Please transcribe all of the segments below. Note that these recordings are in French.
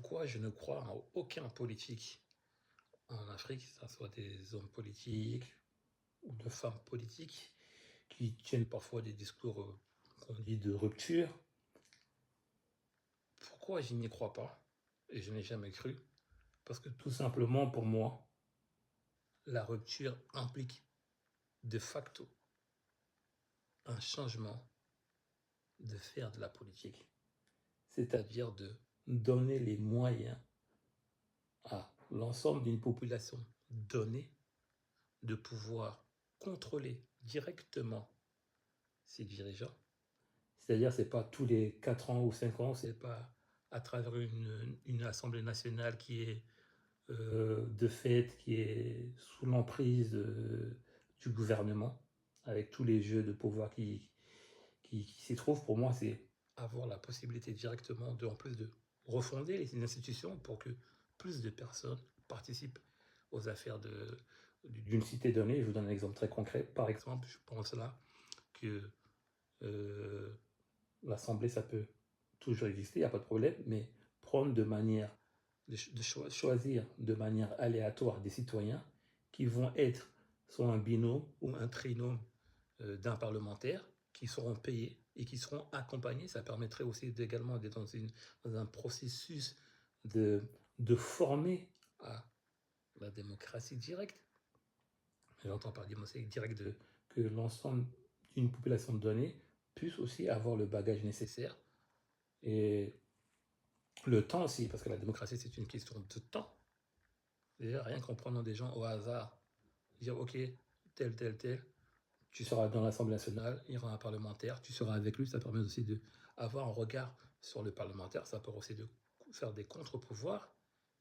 pourquoi je ne crois en aucun politique en Afrique, que ce soit des hommes politiques ou de femmes politiques, qui tiennent parfois des discours qu'on dit de rupture. Pourquoi je n'y crois pas? Et je n'ai jamais cru. Parce que tout simplement, pour moi, la rupture implique de facto un changement de faire de la politique. C'est-à-dire de donner les moyens à l'ensemble d'une population donnée de pouvoir contrôler directement ses dirigeants. C'est-à-dire, c'est pas tous les 4 ans ou 5 ans, c'est pas à travers une Assemblée nationale qui est de fait, qui est sous l'emprise du gouvernement, avec tous les jeux de pouvoir qui s'y trouvent. Pour moi, c'est avoir la possibilité directement, en plus de refonder les institutions pour que plus de personnes participent aux affaires d'une cité donnée. Je vous donne un exemple très concret. Par exemple, je pense là que l'Assemblée, ça peut toujours exister, il n'y a pas de problème, mais prendre de manière, choisir de manière aléatoire des citoyens qui vont être soit un binôme ou un trinôme d'un parlementaire, qui seront payés et qui seront accompagnés. Ça permettrait aussi également d'être dans un processus de former à la démocratie directe. J'entends par démocratie directe que l'ensemble d'une population donnée puisse aussi avoir le bagage nécessaire et le temps aussi, parce que la démocratie, c'est une question de temps. Déjà, rien qu'en prenant des gens au hasard, dire, OK, tel, tel, tel, tu seras dans l'Assemblée nationale, il y aura un parlementaire, tu seras avec lui, ça permet aussi d'avoir un regard sur le parlementaire, ça permet aussi de faire des contre-pouvoirs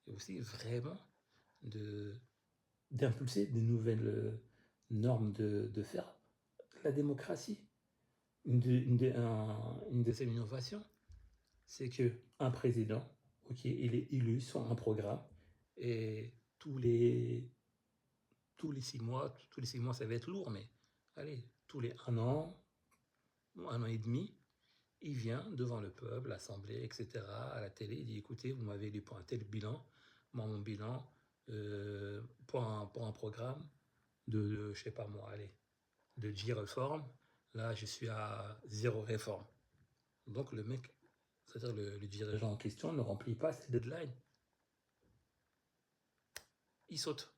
et aussi vraiment d'impulser des nouvelles normes de faire la démocratie. Une deuxième innovation, c'est qu'un président, OK, il est élu sur un programme et tous les 6 mois, ça va être lourd, mais allez, tous les 1 an, 1 an et demi, il vient devant le peuple, l'Assemblée, etc., à la télé, il dit, écoutez, vous m'avez élu pour un tel bilan, moi, mon bilan, pour un programme je sais pas moi, allez, de 10 réformes, là, je suis à 0 réforme. Donc, le mec, c'est-à-dire le dirigeant en question, ne remplit pas ses deadlines. Il saute.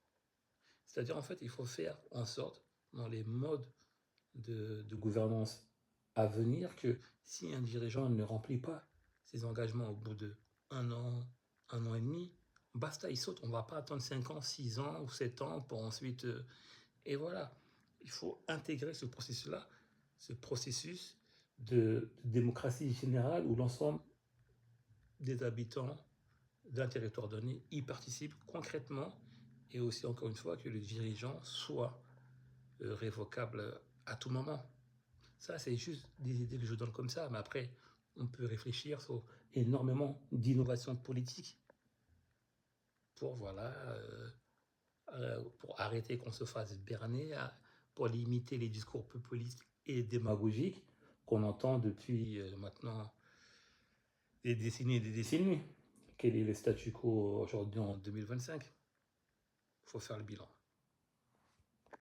C'est-à-dire, en fait, il faut faire en sorte, dans les modes de gouvernance à venir, que si un dirigeant ne remplit pas ses engagements au bout de 1 an, 1 an et demi, basta, il saute. On ne va pas attendre 5 ans, 6 ans ou 7 ans pour ensuite... et voilà. Il faut intégrer ce processus-là, ce processus de démocratie générale où l'ensemble des habitants d'un territoire donné y participent concrètement et aussi, encore une fois, que le dirigeant soit révocable à tout moment. Ça, c'est juste des idées que je donne comme ça, mais après, on peut réfléchir sur énormément d'innovations politiques pour, voilà, pour arrêter qu'on se fasse berner, pour limiter les discours populistes et démagogiques qu'on entend depuis maintenant des décennies et des décennies. Quel est le statu quo aujourd'hui en 2025? Il faut faire le bilan.